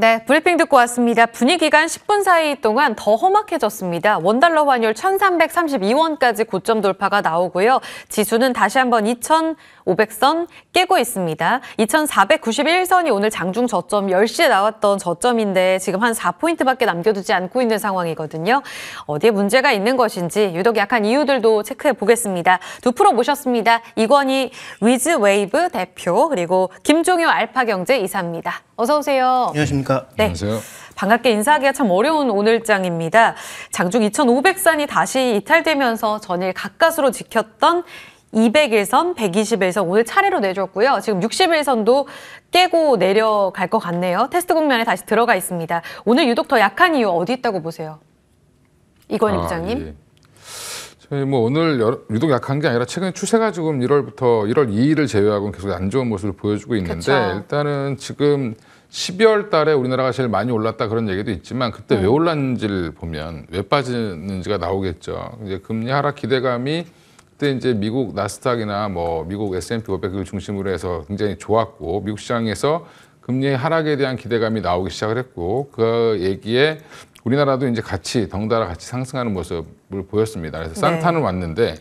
네, 브리핑 듣고 왔습니다. 분위기가 한 10분 사이 동안 더 험악해졌습니다. 원달러 환율 1,332원까지 고점 돌파가 나오고요. 지수는 다시 한번 2,500선 깨고 있습니다. 2,491선이 오늘 장중 저점 10시에 나왔던 저점인데 지금 한 4포인트밖에 남겨두지 않고 있는 상황이거든요. 어디에 문제가 있는 것인지 유독 약한 이유들도 체크해 보겠습니다. 두 프로 모셨습니다. 이건희 위즈웨이브 대표 그리고 김종효 알파경제 이사입니다. 어서 오세요. 안녕하십니까. 네. 안녕하세요. 반갑게 인사하기가 참 어려운 오늘장입니다. 장중 2,500선이 다시 이탈되면서 전일 가까스로 지켰던 200일선, 120일선 오늘 차례로 내줬고요. 지금 60일선도 깨고 내려갈 것 같네요. 테스트 국면에 다시 들어가 있습니다. 오늘 유독 더 약한 이유 어디 있다고 보세요? 이건희 부장님. 예. 저희 뭐 오늘 유독 약한 게 아니라 최근 추세가 지금 1월부터 1월 2일을 제외하고는 계속 안 좋은 모습을 보여주고 있는데 그쵸. 일단은 지금 12월 달에 우리나라가 제일 많이 올랐다 그런 얘기도 있지만 그때 왜 올랐는지를 보면 왜 빠지는지가 나오겠죠. 이제 금리 하락 기대감이 그때 이제 미국 나스닥이나 뭐 미국 S&P 500을 중심으로 해서 굉장히 좋았고 미국 시장에서 금리 하락에 대한 기대감이 나오기 시작을 했고 그 얘기에 우리나라도 이제 같이 덩달아 같이 상승하는 모습을 보였습니다. 그래서 쌍탄은 왔는데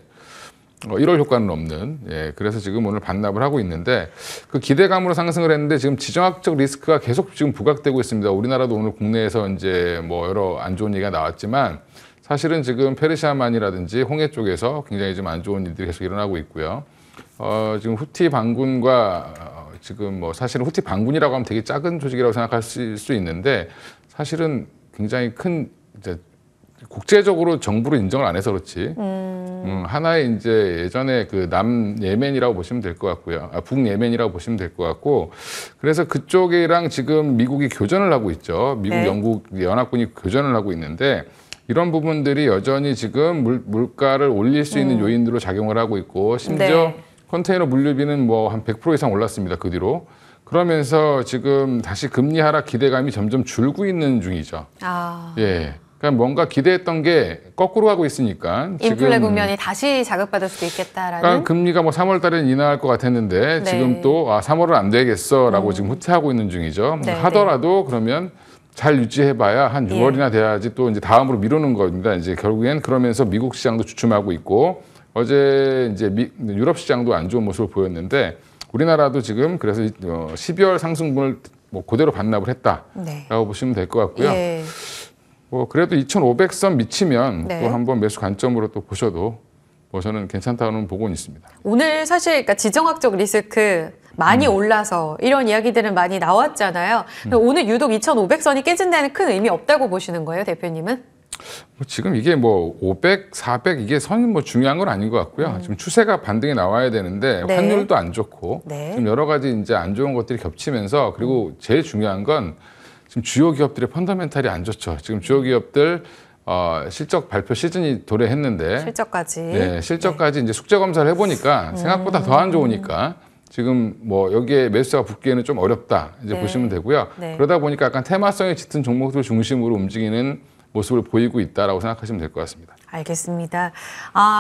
1월 효과는 없는, 그래서 지금 오늘 반납을 하고 있는데 그 기대감으로 상승을 했는데 지금 지정학적 리스크가 계속 지금 부각되고 있습니다. 우리나라도 오늘 국내에서 이제 뭐 여러 안 좋은 얘기가 나왔지만 사실은 지금 페르시아만이라든지 홍해 쪽에서 굉장히 좀 안 좋은 일들이 계속 일어나고 있고요. 지금 후티 반군과 지금 뭐 사실은 후티 반군이라고 하면 되게 작은 조직이라고 생각할 수 있는데 사실은 굉장히 큰 이제 국제적으로 정부로 인정을 안 해서 그렇지. 하나의 이제 예전에 그 남예멘이라고 보시면 될 것 같고요. 북예멘이라고 보시면 될 것 같고. 그래서 그쪽이랑 지금 미국이 교전을 하고 있죠. 미국, 네. 영국 연합군이 교전을 하고 있는데 이런 부분들이 여전히 지금 물가를 올릴 수 있는 요인으로 작용을 하고 있고 심지어 네. 컨테이너 물류비는 뭐 한 100% 이상 올랐습니다. 그 뒤로. 그러면서 지금 다시 금리 하락 기대감이 점점 줄고 있는 중이죠. 예. 그러니까 뭔가 기대했던 게 거꾸로 가고 있으니까 인플레 지금 국면이 다시 자극받을 수도 있겠다라는. 그러니까 금리가 뭐 3월 달에는 인하할 것 같았는데 네. 지금 또 3월은 안 되겠어라고 지금 후퇴하고 있는 중이죠. 네, 하더라도 그러면 잘 유지해봐야 한 6월이나 돼야지 또 이제 다음으로 미루는 겁니다. 이제 결국엔 그러면서 미국 시장도 주춤하고 있고 어제 이제 유럽 시장도 안 좋은 모습을 보였는데 우리나라도 지금 그래서 12월 상승분을 뭐 그대로 반납을 했다라고 보시면 될 것 같고요. 예. 뭐 그래도 2,500선 미치면 네. 또 한번 매수 관점으로 또 보셔도 뭐 저는 괜찮다는 보고는 있습니다. 오늘 사실 그러니까 지정학적 리스크 많이 올라서 이런 이야기들은 많이 나왔잖아요. 오늘 유독 2,500선이 깨진 데는 큰 의미 없다고 보시는 거예요, 대표님은? 지금 이게 뭐 500, 400 이게 선이 뭐 중요한 건 아닌 것 같고요. 지금 추세가 반등이 나와야 되는데 네. 환율도 안 좋고 네. 지금 여러 가지 이제 안 좋은 것들이 겹치면서 그리고 제일 중요한 건 지금 주요 기업들의 펀더멘탈이 안 좋죠. 지금 주요 기업들 실적 발표 시즌이 도래했는데 실적까지. 네, 실적까지 이제 숙제 검사를 해보니까 생각보다 더 안 좋으니까 지금 뭐 여기에 매수가 붙기에는 좀 어렵다 이제 네. 보시면 되고요. 네. 그러다 보니까 약간 테마성이 짙은 종목들 중심으로 움직이는 모습을 보이고 있다라고 생각하시면 될 것 같습니다. 알겠습니다.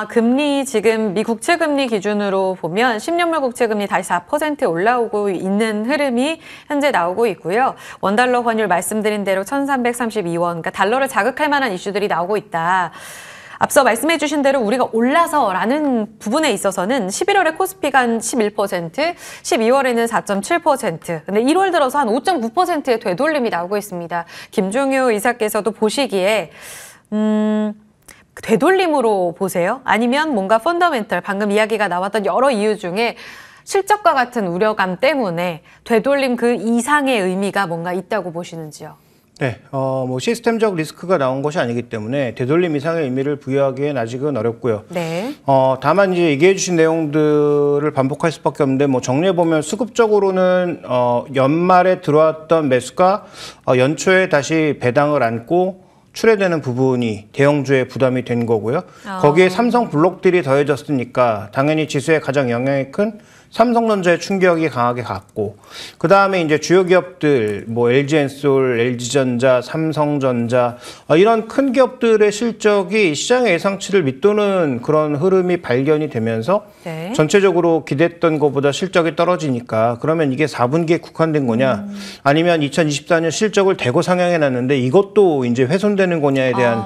금리 지금 미 국채금리 기준으로 보면 10년물 국채금리 다시 4%에 올라오고 있는 흐름이 현재 나오고 있고요. 원달러 환율 말씀드린 대로 1,332원, 그러니까 달러를 자극할 만한 이슈들이 나오고 있다. 앞서 말씀해 주신 대로 우리가 올라서라는 부분에 있어서는 11월에 코스피가 한 11%, 12월에는 4.7%, 근데 1월 들어서 한 5.9%의 되돌림이 나오고 있습니다. 김종효 이사께서도 보시기에 되돌림으로 보세요? 아니면 뭔가 펀더멘털, 방금 이야기가 나왔던 여러 이유 중에 실적과 같은 우려감 때문에 되돌림 그 이상의 의미가 뭔가 있다고 보시는지요? 네, 뭐 시스템적 리스크가 나온 것이 아니기 때문에 되돌림 이상의 의미를 부여하기엔 아직은 어렵고요. 네. 다만 이제 얘기해 주신 내용들을 반복할 수밖에 없는데 뭐 정리해 보면 수급적으로는 연말에 들어왔던 매수가 연초에 다시 배당을 안고 출회되는 부분이 대형주에 부담이 된 거고요. 거기에 삼성 블록들이 더해졌으니까 당연히 지수에 가장 영향이 큰 삼성전자의 충격이 강하게 갔고, 그 다음에 이제 주요 기업들, 뭐 LG엔솔, LG전자, 삼성전자 이런 큰 기업들의 실적이 시장의 예상치를 밑도는 그런 흐름이 발견이 되면서 네. 전체적으로 기대했던 것보다 실적이 떨어지니까 그러면 이게 4분기에 국한된 거냐, 아니면 2024년 실적을 대거 상향해 놨는데 이것도 이제 훼손되는 거냐에 대한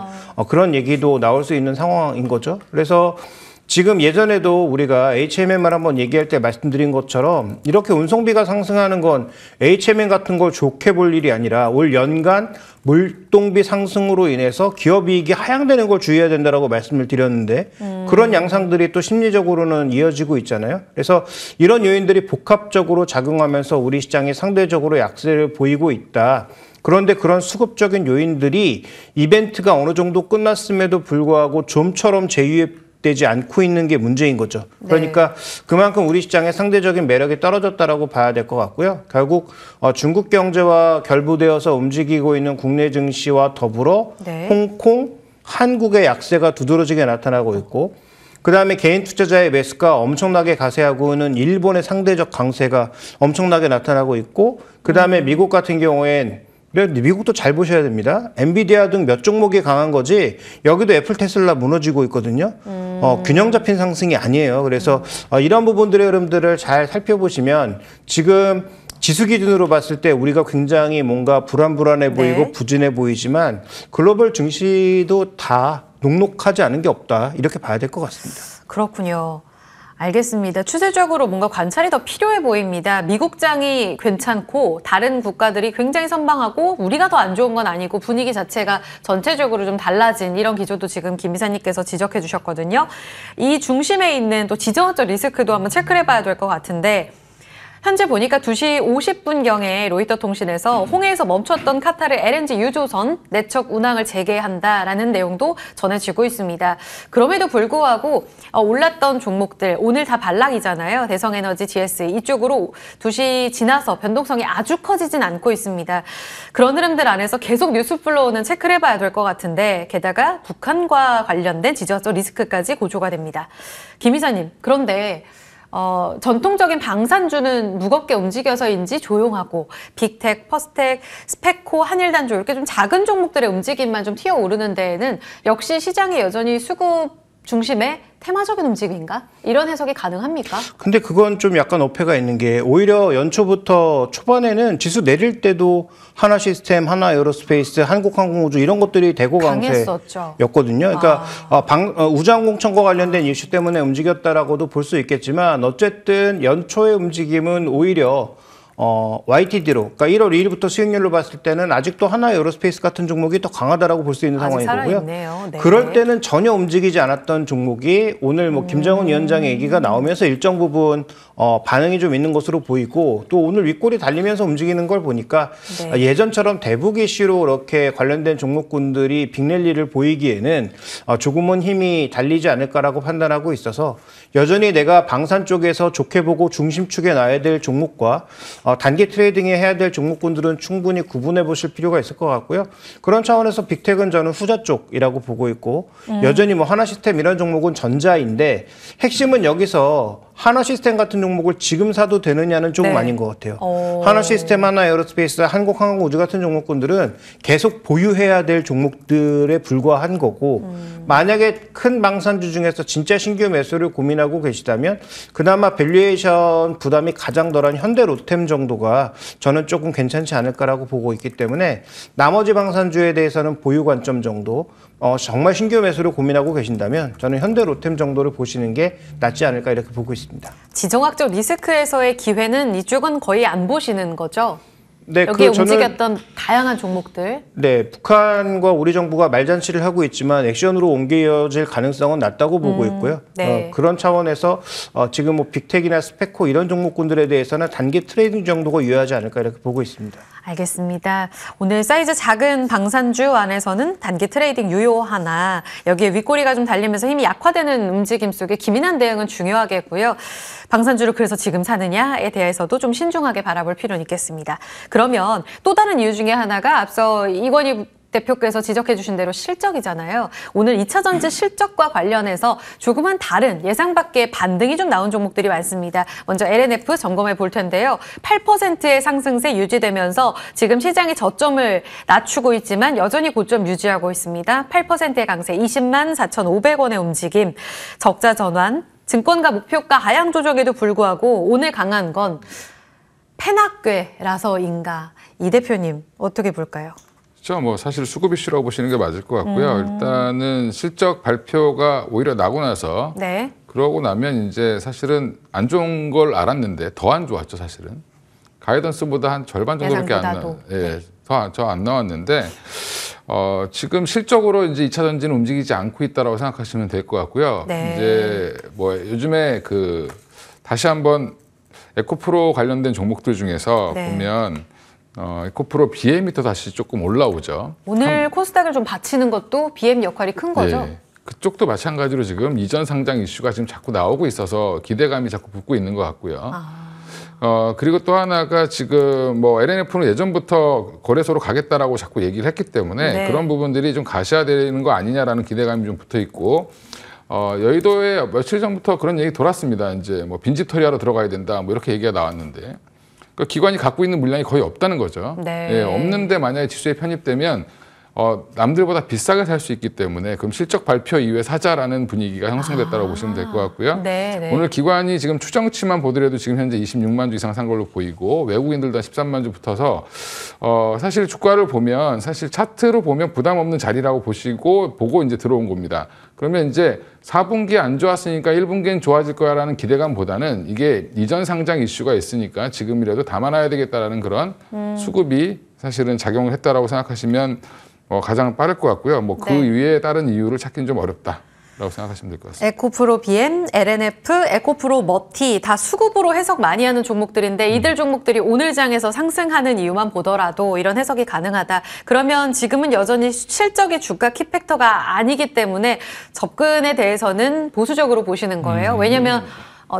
그런 얘기도 나올 수 있는 상황인 거죠. 그래서 지금 예전에도 우리가 HMM을 한번 얘기할 때 말씀드린 것처럼 이렇게 운송비가 상승하는 건 HMM 같은 걸 좋게 볼 일이 아니라 올 연간 물동비 상승으로 인해서 기업이익이 하향되는 걸 주의해야 된다라고 말씀을 드렸는데 그런 양상들이 또 심리적으로는 이어지고 있잖아요. 그래서 이런 요인들이 복합적으로 작용하면서 우리 시장이 상대적으로 약세를 보이고 있다. 그런데 그런 수급적인 요인들이 이벤트가 어느 정도 끝났음에도 불구하고 좀처럼 재유입되지 않고 있는 게 문제인 거죠. 그러니까 그만큼 우리 시장의 상대적인 매력이 떨어졌다라고 봐야 될 것 같고요. 결국 중국 경제와 결부되어서 움직이고 있는 국내 증시와 더불어 홍콩, 한국의 약세가 두드러지게 나타나고 있고, 그다음에 개인 투자자의 매수가 엄청나게 가세하고는 일본의 상대적 강세가 엄청나게 나타나고 있고, 그다음에 미국 같은 경우엔 미국도 잘 보셔야 됩니다. 엔비디아 등 몇 종목이 강한 거지 여기도 애플, 테슬라 무너지고 있거든요. 균형 잡힌 상승이 아니에요. 그래서 이런 부분들의 흐름들을 잘 살펴보시면 지금 지수 기준으로 봤을 때 우리가 굉장히 뭔가 불안해 보이고 부진해 보이지만 글로벌 증시도 다 녹록하지 않은 게 없다. 이렇게 봐야 될 것 같습니다. 그렇군요. 알겠습니다. 추세적으로 뭔가 관찰이 더 필요해 보입니다. 미국장이 괜찮고 다른 국가들이 굉장히 선방하고 우리가 더 안 좋은 건 아니고 분위기 자체가 전체적으로 좀 달라진 이런 기조도 지금 김 이사님께서 지적해 주셨거든요. 이 중심에 있는 또 지정학적 리스크도 한번 체크를 해봐야 될 것 같은데, 현재 보니까 2시 50분경에 로이터 통신에서 홍해에서 멈췄던 카타르 LNG 유조선 내척 운항을 재개한다라는 내용도 전해지고 있습니다. 그럼에도 불구하고 올랐던 종목들 오늘 다 반락이잖아요. 대성에너지, GS 이쪽으로 2시 지나서 변동성이 아주 커지진 않고 있습니다. 그런 흐름들 안에서 계속 뉴스플로우는 체크를 해봐야 될 것 같은데, 게다가 북한과 관련된 지정학적 리스크까지 고조가 됩니다. 김 이사님, 그런데 전통적인 방산주는 무겁게 움직여서인지 조용하고 빅텍, 퍼스텍, 스페코, 한일단조 이렇게 좀 작은 종목들의 움직임만 좀 튀어오르는 데에는 역시 시장이 여전히 수급 중심의 테마적인 움직임인가? 이런 해석이 가능합니까? 근데 그건 좀 약간 어폐가 있는 게 오히려 연초부터 초반에는 지수 내릴 때도 하나시스템, 하나에어로스페이스, 한국항공우주 이런 것들이 대거 강세였거든요. 그러니까 우주항공청과 관련된 이슈 때문에 움직였다라고도 볼 수 있겠지만 어쨌든 연초의 움직임은 오히려 YTD로, 그러니까 1월 2일부터 수익률로 봤을 때는 아직도 하나에어로스페이스 같은 종목이 더 강하다라고 볼 수 있는 상황인 거고요. 네. 그럴 때는 전혀 움직이지 않았던 종목이 오늘 뭐 김정은 위원장의 얘기가 나오면서 일정 부분 반응이 좀 있는 것으로 보이고, 또 오늘 윗골이 달리면서 움직이는 걸 보니까 예전처럼 대북 이슈로 이렇게 관련된 종목군들이 빅랠리를 보이기에는 조금은 힘이 달리지 않을까라고 판단하고 있어서 여전히 내가 방산 쪽에서 좋게 보고 중심축에 놔야 될 종목과 단기 트레이딩에 해야 될 종목군들은 충분히 구분해 보실 필요가 있을 것 같고요. 그런 차원에서 빅텍은 저는 후자 쪽이라고 보고 있고, 여전히 뭐 하나시스템 이런 종목은 전자인데 핵심은 여기서 하나시스템 같은 종목을 지금 사도 되느냐는 조금 아닌 것 같아요. 하나시스템, 하나에어로스페이스, 한국항공우주 같은 종목군들은 계속 보유해야 될 종목들에 불과한 거고, 만약에 큰 방산주 중에서 진짜 신규 매수를 고민하고 계시다면 그나마 밸류에이션 부담이 가장 덜한 현대 로템 정도가 저는 조금 괜찮지 않을까라고 보고 있기 때문에 나머지 방산주에 대해서는 보유 관점 정도, 정말 신규 매수를 고민하고 계신다면 저는 현대 로템 정도를 보시는 게 낫지 않을까 이렇게 보고 있습니다. 지정학적 리스크에서의 기회는 이쪽은 거의 안 보시는 거죠? 네, 여기에 움직였던 다양한 종목들. 네, 북한과 우리 정부가 말잔치를 하고 있지만 액션으로 옮겨질 가능성은 낮다고 보고 있고요. 그런 차원에서 지금 뭐 빅텍이나 스페코 이런 종목군들에 대해서는 단기 트레이딩 정도가 유효하지 않을까 이렇게 보고 있습니다. 알겠습니다. 오늘 사이즈 작은 방산주 안에서는 단기 트레이딩 유효하나 여기에 윗꼬리가 좀 달리면서 힘이 약화되는 움직임 속에 기민한 대응은 중요하겠고요. 방산주를 그래서 지금 사느냐에 대해서도 좀 신중하게 바라볼 필요는 있겠습니다. 그러면 또 다른 이유 중에 하나가 앞서 이건희 대표께서 지적해 주신 대로 실적이잖아요. 오늘 2차 전지 실적과 관련해서 조금은 다른 예상 밖의 반등이 좀 나온 종목들이 많습니다. 먼저 LNF 점검해 볼 텐데요. 8%의 상승세 유지되면서 지금 시장이 저점을 낮추고 있지만 여전히 고점 유지하고 있습니다. 8%의 강세 20만 4,500원의 움직임. 적자 전환, 증권가 목표가 하향 조정에도 불구하고 오늘 강한 건 패낙괴라서인가. 이 대표님 어떻게 볼까요? 그렇죠. 뭐 사실 수급 이슈라고 보시는 게 맞을 것 같고요. 일단은 실적 발표가 오히려 나고 나서 네. 그러고 나면 이제 사실은 안 좋은 걸 알았는데 더 안 좋았죠, 사실은. 가이던스보다 한 절반 정도밖에 예상보다도. 더 안 나왔는데 지금 실적으로 이제 2차 전지는 움직이지 않고 있다라고 생각하시면 될 것 같고요. 네. 이제 뭐 요즘에 다시 한번 에코프로 관련된 종목들 중에서 네. 보면 에코프로 BM이 또 다시 조금 올라오죠. 오늘 코스닥을 좀 받치는 것도 BM 역할이 큰 거죠? 예. 그쪽도 마찬가지로 지금 이전 상장 이슈가 지금 자꾸 나오고 있어서 기대감이 자꾸 붙고 있는 것 같고요. 그리고 또 하나가 지금 뭐 LNF는 예전부터 거래소로 가겠다라고 자꾸 얘기를 했기 때문에 네. 그런 부분들이 좀 가시화되는 거 아니냐라는 기대감이 좀 붙어 있고 여의도에 며칠 전부터 그런 얘기 돌았습니다. 이제 뭐 빈집 처리하러 들어가야 된다 뭐 이렇게 얘기가 나왔는데 그 기관이 갖고 있는 물량이 거의 없다는 거죠. 네. 예, 없는데 만약에 지수에 편입되면 남들보다 비싸게 살 수 있기 때문에 그럼 실적 발표 이후에 사자라는 분위기가 형성됐다고 보시면 될 것 같고요. 네, 네. 오늘 기관이 지금 추정치만 보더라도 지금 현재 26만 주 이상 산 걸로 보이고 외국인들도 한 13만 주 붙어서 사실 주가를 보면 사실 차트로 보면 부담 없는 자리라고 보고 이제 들어온 겁니다. 그러면 이제 4분기 안 좋았으니까 1분기엔 좋아질 거야라는 기대감보다는 이게 이전 상장 이슈가 있으니까 지금이라도 담아놔야 되겠다라는 그런 수급이 사실은 작용을 했다라고 생각하시면 가장 빠를 것 같고요. 뭐 그 네. 위에 다른 이유를 찾기는 좀 어렵다라고 생각하시면 될 것 같습니다. 에코프로 BM, LNF, 에코프로 머티 다 수급으로 해석 많이 하는 종목들인데 이들 종목들이 오늘 장에서 상승하는 이유만 보더라도 이런 해석이 가능하다. 그러면 지금은 여전히 실적이 주가 키팩터가 아니기 때문에 접근에 대해서는 보수적으로 보시는 거예요. 왜냐하면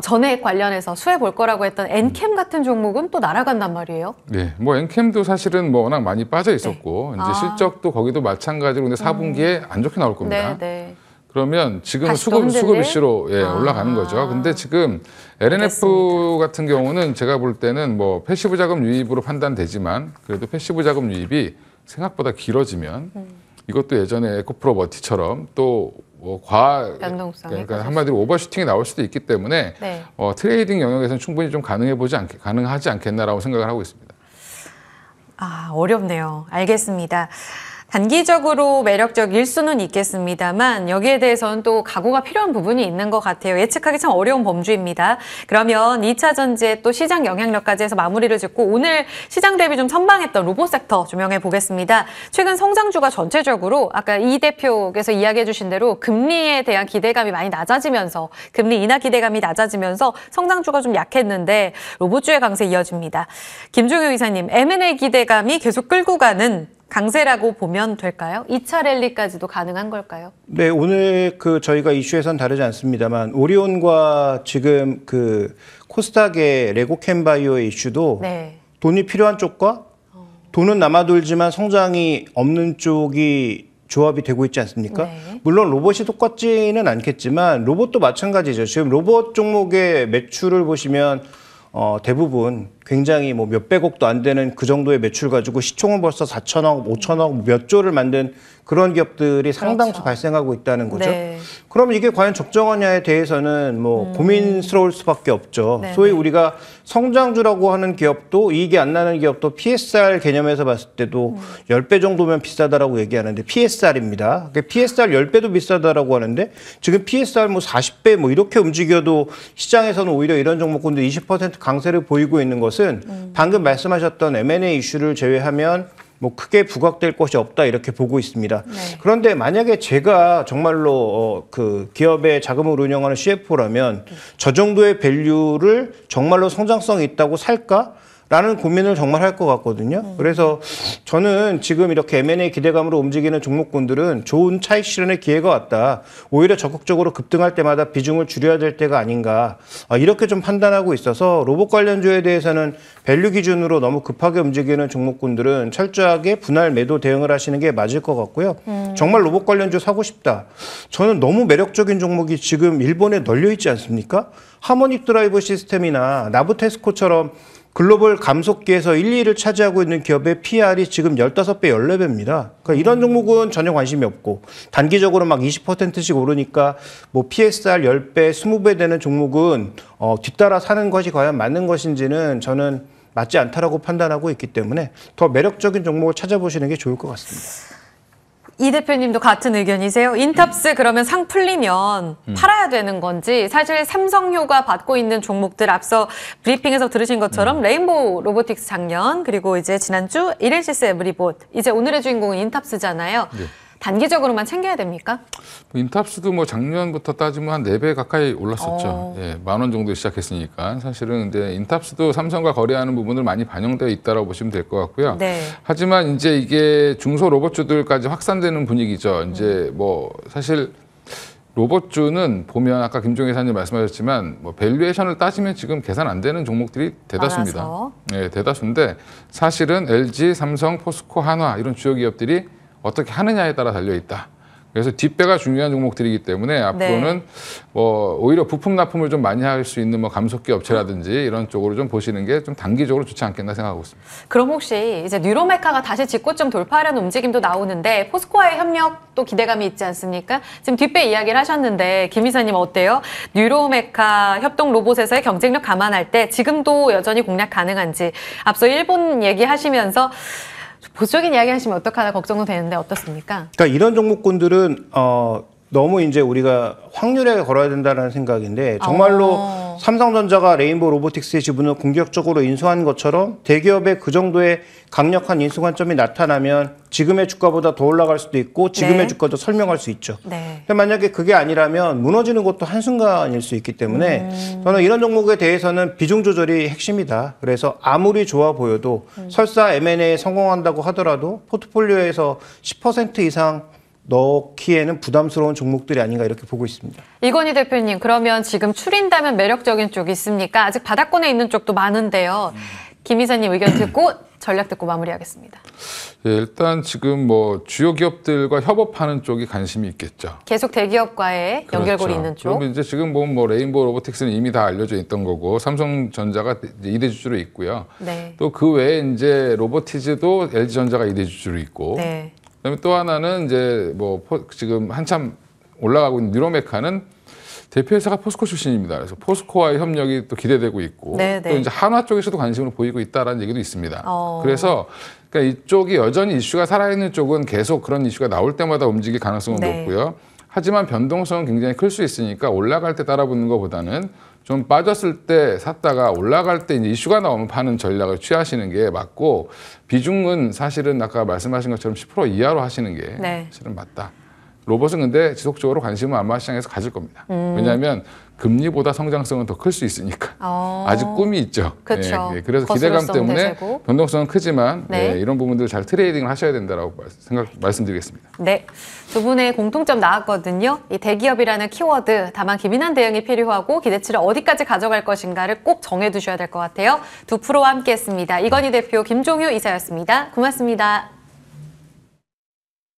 전액 관련해서 수혜 볼 거라고 했던 엔캠 같은 종목은 또 날아간단 말이에요. 네, 뭐 엔캠도 사실은 뭐 워낙 많이 빠져 있었고 이제 실적도 거기도 마찬가지로 근데 4분기에 안 좋게 나올 겁니다. 네, 네. 그러면 지금은 다시 또 수급 흔들릴? 이슈로 올라가는 거죠. 근데 지금 LNF 알겠습니다. 같은 경우는 제가 볼 때는 뭐 패시브 자금 유입으로 판단되지만 그래도 패시브 자금 유입이 생각보다 길어지면 이것도 예전에 에코프로 머티처럼 또 변동성이 그러니까 한마디로 오버슈팅이 나올 수도 있기 때문에 네. 트레이딩 영역에서는 충분히 좀 가능하지 않겠나라고 생각을 하고 있습니다. 어렵네요. 알겠습니다. 단기적으로 매력적일 수는 있겠습니다만 여기에 대해서는 또 각오가 필요한 부분이 있는 것 같아요. 예측하기 참 어려운 범주입니다. 그러면 2차 전지의 또 시장 영향력까지 해서 마무리를 짓고 오늘 시장 대비 좀 선방했던 로봇 섹터 조명해 보겠습니다. 최근 성장주가 전체적으로 아까 이 대표께서 이야기해 주신 대로 금리에 대한 기대감이 많이 낮아지면서 금리 인하 기대감이 낮아지면서 성장주가 좀 약했는데 로봇주의 강세 이어집니다. 김종효 이사님, M&A 기대감이 계속 끌고 가는 강세라고 보면 될까요? 2차 랠리까지도 가능한 걸까요? 네, 오늘 저희가 이슈에선 다르지 않습니다만 오리온과 지금 코스닥의 레고캠바이오의 이슈도 네. 돈이 필요한 쪽과 돈은 남아돌지만 성장이 없는 쪽이 조합이 되고 있지 않습니까? 네. 물론 로봇이 똑같지는 않겠지만 로봇도 마찬가지죠. 지금 로봇 종목의 매출을 보시면 대부분 굉장히 뭐 몇백억도 안 되는 그 정도의 매출 가지고 시총은 벌써 4천억, 5천억 몇 조를 만든 그런 기업들이 상당수 그렇죠. 발생하고 있다는 거죠. 네. 그럼 이게 과연 적정하냐에 대해서는 뭐 고민스러울 수밖에 없죠. 네, 소위 네. 우리가 성장주라고 하는 기업도 이익이 안 나는 기업도 PSR 개념에서 봤을 때도 10배 정도면 비싸다라고 얘기하는데 PSR입니다. PSR 10배도 비싸다라고 하는데 지금 PSR 뭐 40배 뭐 이렇게 움직여도 시장에서는 오히려 이런 종목군들 20% 강세를 보이고 있는 것은 방금 말씀하셨던 M&A 이슈를 제외하면 뭐 크게 부각될 것이 없다 이렇게 보고 있습니다. 네. 그런데 만약에 제가 정말로 그 기업의 자금을 운영하는 CFO라면 저 정도의 밸류를 정말로 성장성이 있다고 살까? 라는 고민을 정말 할 것 같거든요. 그래서 저는 지금 이렇게 M&A 기대감으로 움직이는 종목군들은 좋은 차익 실현의 기회가 왔다. 오히려 적극적으로 급등할 때마다 비중을 줄여야 될 때가 아닌가. 이렇게 좀 판단하고 있어서 로봇 관련주에 대해서는 밸류 기준으로 너무 급하게 움직이는 종목군들은 철저하게 분할 매도 대응을 하시는 게 맞을 것 같고요. 정말 로봇 관련주 사고 싶다. 저는 너무 매력적인 종목이 지금 일본에 널려 있지 않습니까? 하모닉 드라이브 시스템이나 나부테스코처럼 글로벌 감속기에서 1, 2위를 차지하고 있는 기업의 PR이 지금 15배, 14배입니다. 그러니까 이런 종목은 전혀 관심이 없고 단기적으로 막 20%씩 오르니까 뭐 PSR 10배, 20배 되는 종목은 뒤따라 사는 것이 과연 맞는 것인지는 저는 맞지 않다라고 판단하고 있기 때문에 더 매력적인 종목을 찾아보시는 게 좋을 것 같습니다. 이 대표님도 같은 의견이세요? 인탑스 그러면 상 풀리면 팔아야 되는 건지, 사실 삼성효가 받고 있는 종목들 앞서 브리핑에서 들으신 것처럼 레인보우 로보틱스 작년, 그리고 이제 지난주 이렌시스 에브리봇, 이제 오늘의 주인공은 인탑스잖아요. 네. 단기적으로만 챙겨야 됩니까? 인탑스도 뭐 작년부터 따지면 한 4배 가까이 올랐었죠. 예, 10,000원 정도 시작했으니까. 사실은 근데 인탑스도 삼성과 거래하는 부분을 많이 반영되어 있다고 보시면 될 것 같고요. 네. 하지만 이제 이게 중소 로봇주들까지 확산되는 분위기죠. 이제 뭐 사실 로봇주는 보면 아까 김종희 회사님 말씀하셨지만 뭐 밸류에이션을 따지면 지금 계산 안 되는 종목들이 대다수입니다. 많아서. 네, 대다수인데 사실은 LG, 삼성, 포스코, 한화 이런 주요 기업들이 어떻게 하느냐에 따라 달려 있다. 그래서 뒷배가 중요한 종목들이기 때문에 앞으로는 뭐 오히려 부품 납품을 좀 많이 할 수 있는 뭐 감속기 업체라든지 이런 쪽으로 좀 보시는 게 좀 단기적으로 좋지 않겠나 생각하고 있습니다. 그럼 혹시 이제 뉴로메카가 다시 직고점 돌파하려는 움직임도 나오는데 포스코와의 협력도 기대감이 있지 않습니까? 지금 뒷배 이야기를 하셨는데 김 이사님 어때요? 뉴로메카 협동 로봇에서의 경쟁력 감안할 때 지금도 여전히 공략 가능한지, 앞서 일본 얘기하시면서 보수적인 이야기 하시면 어떡하나 걱정도 되는데 어떻습니까? 그러니까 이런 종목군들은 너무 이제 우리가 확률에 걸어야 된다는 생각인데, 정말로 삼성전자가 레인보우 로보틱스의 지분을 공격적으로 인수한 것처럼 대기업의 그 정도의 강력한 인수 관점이 나타나면 지금의 주가보다 더 올라갈 수도 있고 지금의 네. 주가도 설명할 수 있죠. 네. 근데 만약에 그게 아니라면 무너지는 것도 한순간일 수 있기 때문에 저는 이런 종목에 대해서는 비중 조절이 핵심이다. 그래서 아무리 좋아 보여도 설사 M&A에 성공한다고 하더라도 포트폴리오에서 10% 이상 넣기에는 부담스러운 종목들이 아닌가 이렇게 보고 있습니다. 이건희 대표님, 그러면 지금 추린다면 매력적인 쪽이 있습니까? 아직 바닥권에 있는 쪽도 많은데요. 김 이사님 의견 듣고 전략 듣고 마무리하겠습니다. 예, 일단 지금 뭐 주요 기업들과 협업하는 쪽이 관심이 있겠죠. 계속 대기업과의 연결고리 있는 쪽. 그럼 이제 지금 보면 뭐 레인보우 로보틱스는 이미 다 알려져 있던 거고 삼성전자가 2대 주주로 있고요. 네. 또 그 외에 이제 로보티즈도 LG전자가 2대 주주로 있고. 네. 그다음에 또 하나는 이제 뭐 지금 한참 올라가고 있는 뉴로메카는 대표회사가 포스코 출신입니다. 그래서 포스코와의 협력이 또 기대되고 있고, 네, 네. 또 이제 한화 쪽에서도 관심을 보이고 있다라는 얘기도 있습니다. 그래서 그러니까 이쪽이 여전히 이슈가 살아있는 쪽은 계속 그런 이슈가 나올 때마다 움직일 가능성은 네. 높고요. 하지만 변동성은 굉장히 클 수 있으니까 올라갈 때 따라붙는 것보다는 좀 빠졌을 때 샀다가 올라갈 때 이제 이슈가 나오면 파는 전략을 취하시는 게 맞고, 비중은 사실은 아까 말씀하신 것처럼 10% 이하로 하시는 게 네. 사실은 맞다. 로봇은 근데 지속적으로 관심을 아마 시장에서 가질 겁니다. 왜냐하면 금리보다 성장성은 더 클 수 있으니까. 아직 꿈이 있죠. 그렇죠. 예, 그래서 기대감 때문에 대세고. 변동성은 크지만 네. 예, 이런 부분들 잘 트레이딩을 하셔야 된다고 말씀드리겠습니다. 네, 두 분의 공통점 나왔거든요. 이 대기업이라는 키워드, 다만 기민한 대응이 필요하고 기대치를 어디까지 가져갈 것인가를 꼭 정해두셔야 될 것 같아요. 두 프로와 함께했습니다. 이건희 대표, 김종효 이사였습니다. 고맙습니다.